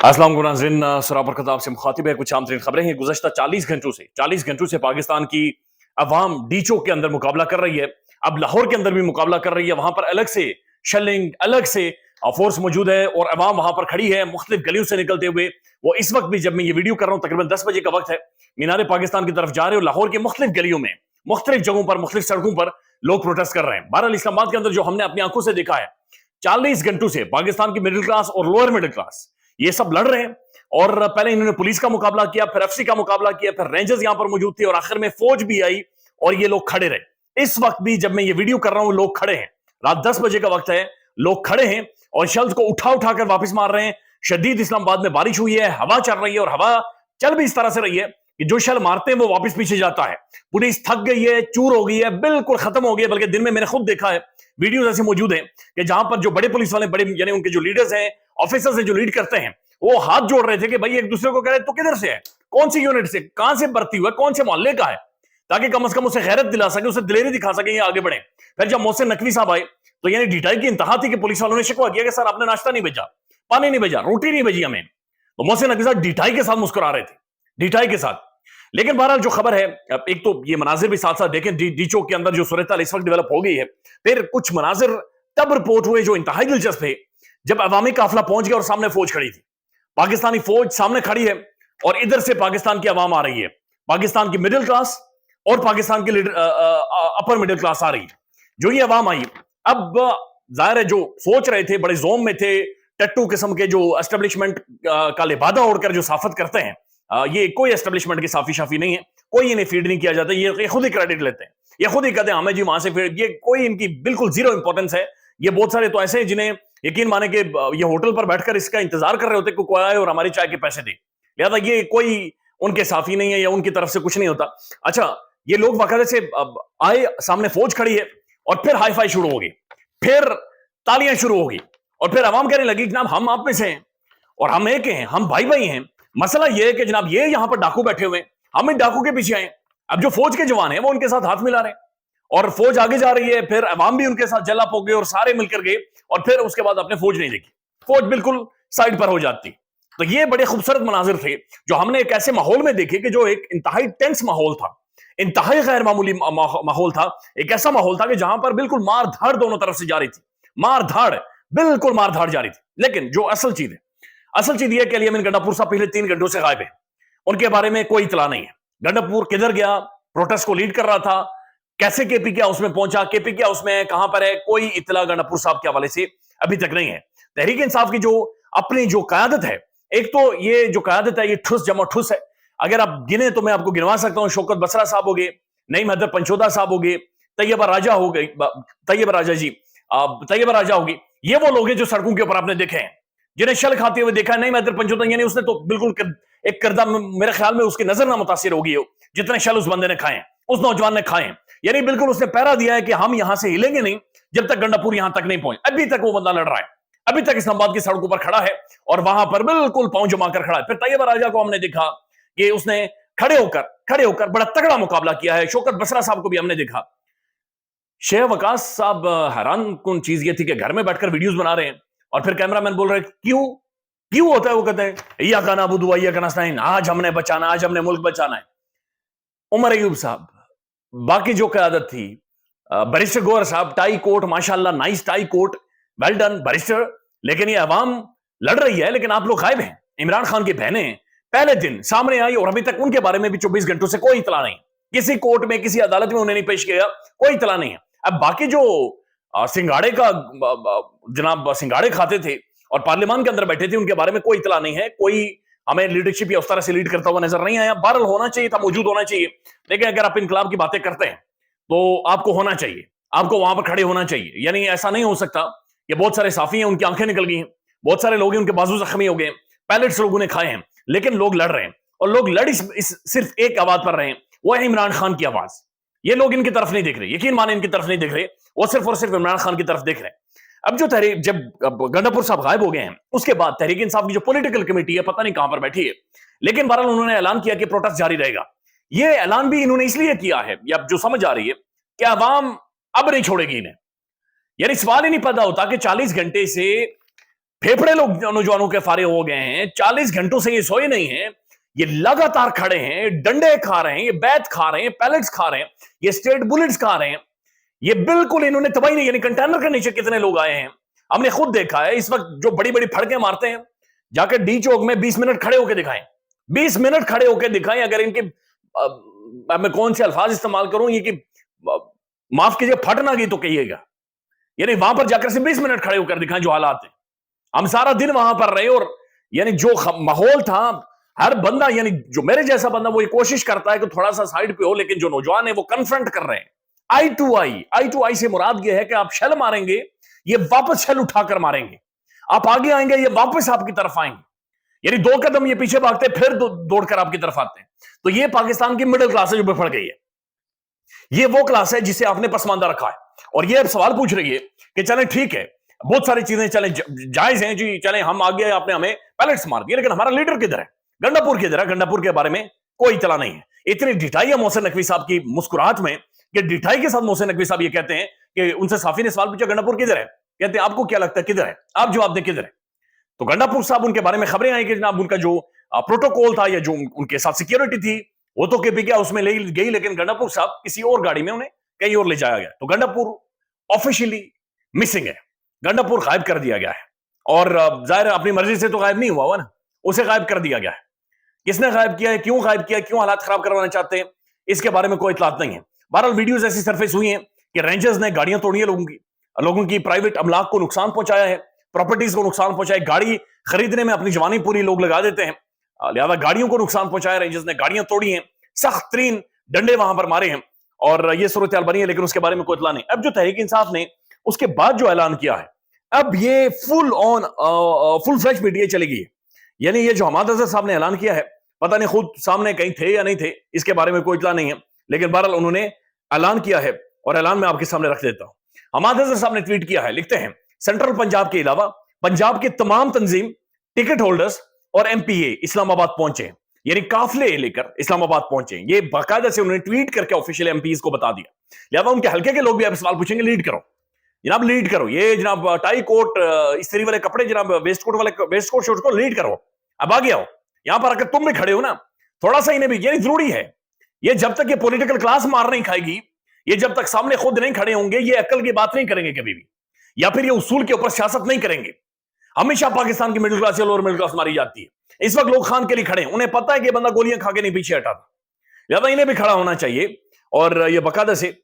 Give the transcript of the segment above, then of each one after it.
अस्सलाम वालेकुम नाज़रीन, सराबर खताब से मुखातिब है। कुछ आम तरीन खबरें हैं। गुज़श्ता 40 घंटों से पाकिस्तान की अवाम डी चौक के अंदर मुकाबला कर रही है। अब लाहौर के अंदर भी मुकाबला कर रही है। वहां पर अलग से शेलिंग, अलग से फोर्स मौजूद है और अवाम वहां पर खड़ी है मुख्तलिफ गलियों से निकलते हुए। वो इस वक्त भी, जब मैं ये वीडियो कर रहा हूँ, तकरीबन 10 बजे का वक्त है, मीनार पाकिस्तान की तरफ जा रहे हो। लाहौर के मुख्तलिफ गलियों में, मुख्तलिफ जगहों पर, मुख्तलिफ सड़कों पर लोग प्रोटेस्ट कर रहे हैं। बहरहाल इस्लामाबाद के अंदर जो हमने अपनी आंखों से देखा है, 40 घंटों से पाकिस्तान की मिडिल क्लास और लोअर मिडिल क्लास ये सब लड़ रहे हैं। और पहले इन्होंने पुलिस का मुकाबला किया, फिर एफसी का मुकाबला किया, फिर रेंजर्स यहां पर मौजूद थे और आखिर में फौज भी आई और ये लोग खड़े रहे। इस वक्त भी जब मैं ये वीडियो कर रहा हूं, लोग खड़े हैं। रात 10 बजे का वक्त है, लोग खड़े हैं और शेल्स को उठा उठा कर वापस मार रहे हैं। शदीद इस्लामाबाद में बारिश हुई है, हवा चल रही है और हवा चल भी इस तरह से रही है कि जो शेल मारते हैं वो वापस पीछे जाता है। पुलिस थक गई है, चूर हो गई है, बिल्कुल खत्म हो गई है। बल्कि दिन में मैंने खुद देखा है, वीडियोस ऐसे मौजूद हैं कि जहां पर जो बड़े पुलिस वाले, बड़े यानी उनके जो लीडर्स हैं, ऑफिसर्स हैं, जो लीड करते हैं, वो हाथ जोड़ रहे थे कि भाई एक दूसरे को कह रहे तो किधर से है, कौन सी यूनिट से, कहां से भर्ती हुआ, कौन से मोहल्ले का है, ताकि कम से कम उसे गैरत दिला सके, उसे दिलेरी दिखा सके, ये आगे बढ़े। फिर जब मोहसिन नकवी साहब आए तो यानी ढिठाई की इंतहा थी कि पुलिस वालों ने शिकवा किया कि सर आपने नाश्ता नहीं भेजा, पानी नहीं भेजा, रोटी नहीं भेजी हमें। तो मोहसिन नकवी साहब ढिठाई के साथ मुस्कुरा रहे थे, ढिठाई के साथ। लेकिन बहरहाल जो खबर है, एक तो ये मनाजिर भी साथ साथ देखें, डी चौक के अंदर जो सूरत इस वक्त डेवलप हो गई है। फिर कुछ मनाजिर तब रिपोर्ट हुए जो इंतहाई दिलचस्प थे, जब अवामी काफिला पहुंच गया और सामने फौज खड़ी थी। पाकिस्तानी फौज सामने खड़ी है और इधर से पाकिस्तान की आवाम आ रही है, पाकिस्तान की मिडिल क्लास और पाकिस्तान की अपर मिडिल क्लास आ रही है। जो ये आवाम आई, अब जाहिर है जो सोच रहे थे, बड़े जोम में थे, टट्टू किस्म के जो एस्टेब्लिशमेंट का लिबादा ओढ़कर जो साफत करते हैं, ये कोई एस्टेब्लिशमेंट के साफी शाफी नहीं है, कोई इन्हें फीड नहीं किया जाता, ये खुद ही क्रेडिट लेते हैं, ये खुद ही कहते हैं हमें जी वहां से फीड, ये कोई इनकी बिल्कुल जीरो इंपॉर्टेंस है। ये बहुत सारे तो ऐसे हैं जिन्हें यकीन माने कि ये होटल पर बैठकर इसका इंतजार कर रहे होते कि कोई आए और हमारी चाय के पैसे दे, लिहाजा ये कोई उनके साफी नहीं है या उनकी तरफ से कुछ नहीं होता। अच्छा, ये लोग बाकायदे से आए, सामने फौज खड़ी है और फिर हाई फाई शुरू होगी, फिर तालियां शुरू होगी और फिर आवाम कहने लगी जनाब हम आप में से हैं और हम एक हैं, हम भाई भाई हैं। मसला ये है कि जनाब ये यहां पर डाकू बैठे हुए हैं, हम इन डाकू के पीछे आए। अब जो फौज के जवान हैं वो उनके साथ हाथ मिला रहे हैं और फौज आगे जा रही है, फिर अवाम भी उनके साथ जला हो गए और सारे मिलकर गए और फिर उसके बाद अपने फौज नहीं देखी, फौज बिल्कुल साइड पर हो जाती। तो ये बड़े खूबसूरत मनाजिर थे जो हमने एक ऐसे माहौल में देखे कि जो एक इंतहाई टेंस माहौल था, इंतहाई गैर मामूली माहौल था। एक ऐसा माहौल था कि जहां पर बिल्कुल मार धाड़ दोनों तरफ से जारी थी, मार धाड़, बिल्कुल मार धाड़ जारी थी। लेकिन जो असल चीज है, असल चीज यह कि अली अमीन गंडापुर साहब पिछले 3 घंटों से गायब है, उनके बारे में कोई इतला नहीं है। गंडापुर किधर गया, प्रोटेस्ट को लीड कर रहा था, कैसे केपी क्या उसमें पहुंचा, केपी क्या उसमें कहां पर है, कोई इतला गंडापुर साहब के हवाले से अभी तक नहीं है। तहरीक इंसाफ की जो अपनी जो कयादत है, एक तो ये जो कयादत है ये ठुस जमा ठुस है। अगर आप गिने तो मैं आपको गिनवा सकता हूं, शौकत बसरा साहब हो गए, नईम हैदर पंचोदा साहब हो गए, तैयबा राजा हो गई, तैयबा राजा जी, तैयबा राजा होगी। ये वो लोग हैं जो सड़कों के ऊपर आपने देखे हैं, जिन्हें शल खाते हुए देखा है। नईम हैदर पंचोदा यानी उसने तो बिल्कुल एक किरदार, मेरे ख्याल में उसकी नजर ना मुतासिर होगी जितने शल उस बंदे ने खाए, उस नौजवान ने खाए। यानी बिल्कुल उसने पहरा दिया है कि हम यहां से हिलेंगे नहीं जब तक गंडापुर यहां तक नहीं पहुंचे। अभी तक वो बंदा लड़ रहा है, अभी तक इस्लामाबाद की सड़कों पर खड़ा है और वहां पर बिल्कुल पांव जमा कर खड़ा है। फिर तैयबा राजा को हमने देखा कि उसने खड़े होकर बड़ा तगड़ा मुकाबला किया है। शौकत बसरा साहब को भी हमने देखा। शेख वकास साहब, हैरान कुन चीज ये थी कि घर में बैठकर वीडियोस बना रहे हैं और फिर कैमरामैन बोल रहे हैं क्यों क्यों होता है, वो कहते हैं या का नाबुदु या का नस्ताइन, आज हमने बचाना, आज हमने मुल्क बचाना है। उमर अयूब साहब, बाकी जो क़यादत थी, बैरिस्टर गौहर साहब, टाई कोट, माशाल्लाह nice tie coat, well done barrister. लेकिन ये अवाम लड़ रही है, लेकिन आप लोग गायब हैं। इमरान खान की बहनें पहले दिन सामने आई और अभी तक उनके बारे में भी 24 घंटों से कोई इतला नहीं, किसी कोर्ट में, किसी अदालत में उन्हें नहीं पेश किया, कोई इतला नहीं है। अब बाकी जो सिंगाड़े का जनाब सिंगाड़े खाते थे और पार्लियामान के अंदर बैठे थे, उनके बारे में कोई इतला नहीं है। कोई हमें लीडरशिप या उस तरह से लीड करता हुआ नजर नहीं आया। बहरहाल होना चाहिए था, मौजूद होना चाहिए। लेकिन अगर आप इनकलाब की बातें करते हैं तो आपको होना चाहिए, आपको वहां पर खड़े होना चाहिए। यानी ऐसा नहीं हो सकता कि बहुत सारे साफी हैं, उनकी आंखें निकल गई हैं, बहुत सारे लोग हैं उनके बाजू जख्मी हो गए, पैलेट्स लोगों ने खाए हैं, लेकिन लोग लड़ रहे हैं और लोग लड़ इस सिर्फ एक आवाज पर रहे हैं, वो है इमरान खान की आवाज। ये लोग इनकी तरफ नहीं देख रहे, यकीन माने इनकी तरफ नहीं देख रहे, वो सिर्फ और सिर्फ इमरान खान की तरफ देख रहे हैं। अब जो तहरीक, जब गंडापुर साहब गायब हो गए हैं, उसके बाद तहरीक इंसाफ की जो पॉलिटिकल कमेटी है पता नहीं कहां पर बैठी है, लेकिन बहरहाल उन्होंने ऐलान किया कि प्रोटेस्ट जारी रहेगा। ये ऐलान भी इन्होंने इसलिए किया है, या जो समझ आ रही है कि अवाम अब नहीं छोड़ेगी इन्हें। यानी सवाल ही नहीं पैदा होता कि 40 घंटे से फेफड़े लोग नौजवानों के फारे हो गए हैं, 40 घंटों से ये सोए नहीं हैं, ये लगातार खड़े हैं, डंडे खा रहे हैं, ये बैत खा रहे हैं, पैलेट्स खा रहे हैं, ये स्टेट बुलेट्स खा रहे हैं, ये बिल्कुल इन्होंने तबाही नहीं, यानी कंटेनर के नीचे कितने लोग आए हैं हमने खुद देखा है। इस वक्त जो बड़ी बड़ी फड़कें मारते हैं, जाकर डी चौक में 20 मिनट खड़े होकर दिखाएं, 20 मिनट खड़े होकर दिखाएं। अगर इनके मैं कौन से अल्फाज इस्तेमाल करूं, ये कि माफ कीजिए फट ना गई तो कहिएगा, यानी वहां पर जाकर से 20 मिनट खड़े होकर दिखाएं जो हालात है। हम सारा दिन वहां पर रहे और यानी जो माहौल था, हर बंदा यानी जो मेरे जैसा बंदा वो ये कोशिश करता है कि थोड़ा सा साइड पे हो, लेकिन जो नौजवान है वो कन्फ्रंट कर रहे हैं आई टू आई। आई टू आई से मुराद ये है कि आप शेल मारेंगे, ये वापस शेल उठाकर मारेंगे, आप आगे आएंगे, ये वापस आपकी तरफ आएंगे, यानी 2 कदम ये पीछे भागते फिर दौड़कर आपकी तरफ आते हैं। तो ये पाकिस्तान की मिडिल क्लास है जो बिफड़ गई है, ये वो क्लास है जिसे आपने पसमानदा रखा है। और ये अब सवाल पूछ रही है कि चले ठीक है, बहुत सारी चीजें चले जायज हैं जी, चले हम आगे, आपने हमें पैलेट्स मार दिए, लेकिन हमारा लीडर किधर है, गंडापुर किधर है? गंडापुर के बारे में कोई इतला नहीं है। इतनी डिठाई है मोहसिन नकवी साहब की मुस्कुराहट में कि डिठाई के साथ मोहसिन नकवी साहब ये कहते हैं कि उनसे साफी ने सवाल पूछा गंडापुर किधर है, कहते हैं आपको क्या लगता है किधर है, आप जवाब दें किधर है। तो गंडापुर साहब, उनके बारे में खबरें आई कि जनाब उनका जो प्रोटोकॉल था या जो उनके साथ सिक्योरिटी थी वो तो केपी उसमें ले गई, लेकिन गंडापुर साहब किसी और गाड़ी में उन्हें कहीं और ले जाया गया। तो गंडापुर ऑफिशियली मिसिंग है, गंडापुर गायब कर दिया गया है। और जाहिर है अपनी मर्जी से तो गायब नहीं हुआ ना, उसे गायब कर दिया गया है। किसने गायब किया है, क्यों गायब किया है, क्यों हालात खराब करवाना चाहते हैं, इसके बारे में कोई इतलात नहीं है। बहरहाल वीडियोस ऐसी सरफेस हुई हैं कि रेंजर्स ने गाड़ियां तोड़ी है, लोगों की प्राइवेट अमलाक को नुकसान पहुंचाया है, प्रॉपर्टीज को नुकसान पहुंचाया। गाड़ी खरीदने में अपनी जवानी पूरी लोग लगा देते हैं, लिहाजा गाड़ियों को नुकसान पहुंचाया, रेंजर्स ने गाड़ियां तोड़ी हैं, सख्त तरीन डंडे वहां पर मारे हैं और ये सूरत हाल बनी है, लेकिन उसके बारे में कोई इतला नहीं। अब जो तहरीक इंसाफ ने उसके बाद जो ऐलान किया है, अब ये फुल फ्लैश मीडिया चली गई है। यानी ये जो हमाद अजहर साहब ने ऐलान किया है, पता नहीं खुद सामने कहीं थे या नहीं थे, इसके बारे में कोई इतला नहीं है, लेकिन बहरहाल उन्होंने ऐलान किया है और ऐलान मैं आपके सामने रख देता हूं। हमाद अजहर साहब ने ट्वीट किया है, लिखते हैं सेंट्रल पंजाब के अलावा पंजाब के तमाम तंजीम, टिकट होल्डर्स और एमपीए इस्लामाबाद पहुंचे, यानी काफिले लेकर इस्लामाबाद पहुंचे। ये बाकायदा से उन्होंने ट्वीट करके ऑफिशियल एमपीज को बता दिया। लिहाजा उनके हल्के के लोग भी अब सवाल पूछेंगे, लीड करो जनाब, लीड करो, ये जनाब टाई कोट इस्त्री वाले कपड़े, जनाब वेस्ट कोट शोट को लीड करो, अब आगे आओ, यहां पर आकर तुम भी खड़े हो ना, थोड़ा सा इन्हें भी ये जरूरी है। ये जब तक ये पॉलिटिकल क्लास मार नहीं खाएगी, ये जब तक सामने खुद नहीं खड़े होंगे, ये अक्ल की बात नहीं करेंगे कभी भी, या फिर ये उसूल के ऊपर सियासत नहीं करेंगे। हमेशा पाकिस्तान की मिडिल क्लास या लोअर मिडिल क्लास मारी जाती है। इस वक्त लोग खान के लिए खड़े हैं, उन्हें पता है कि बंदा गोलियां खा के नहीं पीछे हटा था, लिहाजा इन्हें भी खड़ा होना चाहिए। और ये बाकायदा से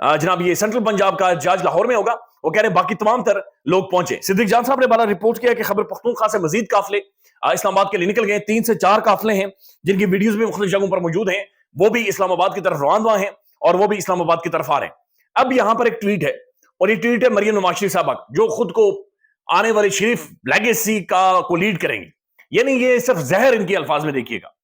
जनाब ये सेंट्रल पंजाब का जज लाहौर में होगा, वो कह रहे हैं बाकी तमाम तर लोग पहुंचे। सिद्दीक जान साहब ने बाला रिपोर्ट किया कि खैबर पख्तूनख्वा से मजीद काफिले इस्लामाबाद के लिए निकल गए। 3 से 4 काफिले हैं जिनकी वीडियोस भी मुख्तलिफ जगहों पर मौजूद हैं, वो भी इस्लामाबाद की तरफ रवाना हैं और वो भी इस्लामाबाद की तरफ आ रहे हैं। अब यहां पर एक ट्वीट है, और ये ट्वीट है मरियम नवाज शरीफ साहब जो खुद को आने वाली शरीफ लेगेसी को लीड करेंगी। यानी ये सिर्फ जहर इनके अल्फाज में देखिएगा।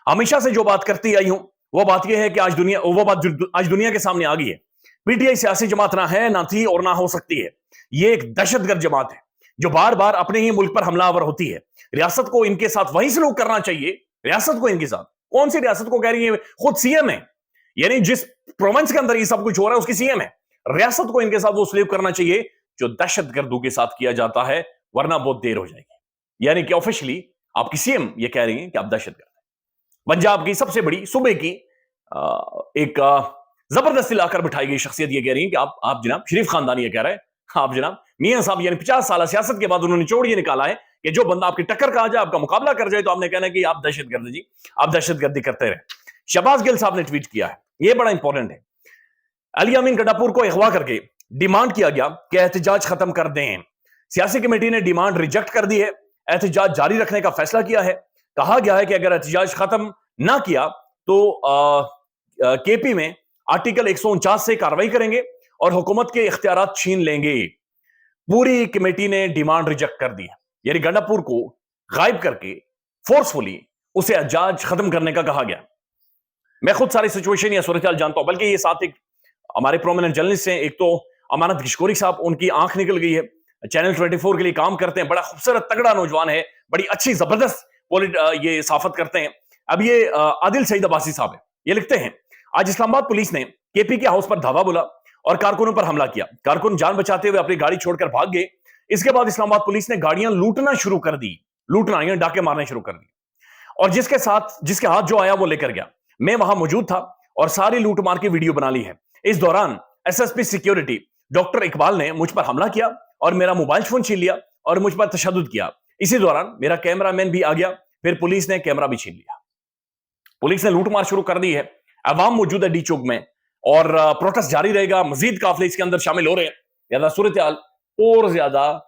हमेशा से जो बात करती आई हूं वो बात यह है कि आज दुनिया के सामने आ गई है। पीटीआई सियासी जमात ना है, ना थी और ना हो सकती है। ये एक दहशतगर्द जमात है जो बार बार अपने ही मुल्क पर हमलावर होती है। रियासत को इनके साथ वही सलूक करना चाहिए। रियासत को इनके साथ, कौन सी रियासत को कह रही है, खुद सीएम है, यानी जिस प्रोविंस के अंदर ये सब कुछ हो रहा है उसकी सीएम है। रियासत को इनके साथ वो सलूक करना चाहिए जो दहशतगर्दों के साथ किया जाता है, वरना बहुत देर हो जाएगी। यानी कि ऑफिशियली आपकी सीएम ये कह रही है कि आप दहशतगर्द हैं। पंजाब की सबसे बड़ी सूबे की एक जबरदस्ती लाकर बिठाई गई शख्सियत ये कह रही है कि आप जनाब शरीफ खानदान ये कह रहे हैं, आप जनाब मियां साहब, यानी 50 साल सियासत के बाद उन्होंने निचोड़ ये निकाला है कि जो बंदा आपकी टक्कर का आ जाए, आपका मुकाबला कर जाए, तो आपने कहना कि आप दहशतगर्द जी, आप दहशतगर्दी करते रहे। शहबाज गिल साहब ने ट्वीट किया है, ये बड़ा इंपॉर्टेंट है। अली अमीन गंडापुर को अगवा करके डिमांड किया गया कि एहतजाज खत्म कर दें। सियासी कमेटी ने डिमांड रिजेक्ट कर दी है, एहतजाज जारी रखने का फैसला किया है। कहा गया है कि अगर एहतजाज खत्म ना किया तो केपी में आर्टिकल 149 से कार्रवाई करेंगे और हुकूमत के इख्तियारात छीन लेंगे। पूरी कमेटी ने डिमांड रिजेक्ट कर दी है, यानी गंडापुर को गायब करके फोर्सफुली उसे एहतजाज खत्म करने का कहा गया। मैं खुद सारी सिचुएशन या सूरत हाल जानता हूं, बल्कि ये साथ एक हमारे प्रोमिनेंट जर्नलिस्ट हैं, एक तो अमानत गिशकोरी साहब, उनकी आंख निकल गई है, चैनल 24 के लिए काम करते हैं, बड़ा खूबसूरत तगड़ा नौजवान है, बड़ी अच्छी जबरदस्त ये साफत करते हैं। अब ये आदिल सईद अब्बासी साहब है, ये लिखते हैं आज इस्लामाबाद पुलिस ने केपी के हाउस पर धावा बोला और कारकुनों पर हमला किया। कारकुन जान बचाते हुए अपनी गाड़ी छोड़कर भाग गए। اس کے بعد اسلام آباد پولیس نے گاڑیاں لوٹنا شروع کر دی، لوٹنا یا ڈاکے مارنے شروع کر دی، اور جس کے ہاتھ جو آیا وہ لے کر گیا۔ میں وہاں موجود تھا اور ساری لوٹ مار کی ویڈیو بنا لی ہے۔ اس دوران S S P security doctor Iqbal نے مجھ پر حملہ کیا اور میرا موبائل فون چھین لیا اور مجھ پر تشدد کیا۔ اسی دوران میرا کیمرہ مین بھی آ گیا، پھر پولیس نے کیمرہ بھی چھین لیا۔ پولیس نے لوٹ مار شروع کر دی ہے، عوام موجود ہے ڈی چوک میں، اور پروٹیسٹ جاری رہے گا، مزید قافلے اس کے اندر شامل ہو رہے ہیں، لہذا صورتحال اور زیادہ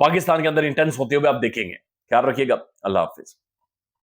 پاکستان کے اندر انٹینس ہوتے ہوئے آپ دیکھیں گے۔ خیال رکھیے گا، اللہ حافظ۔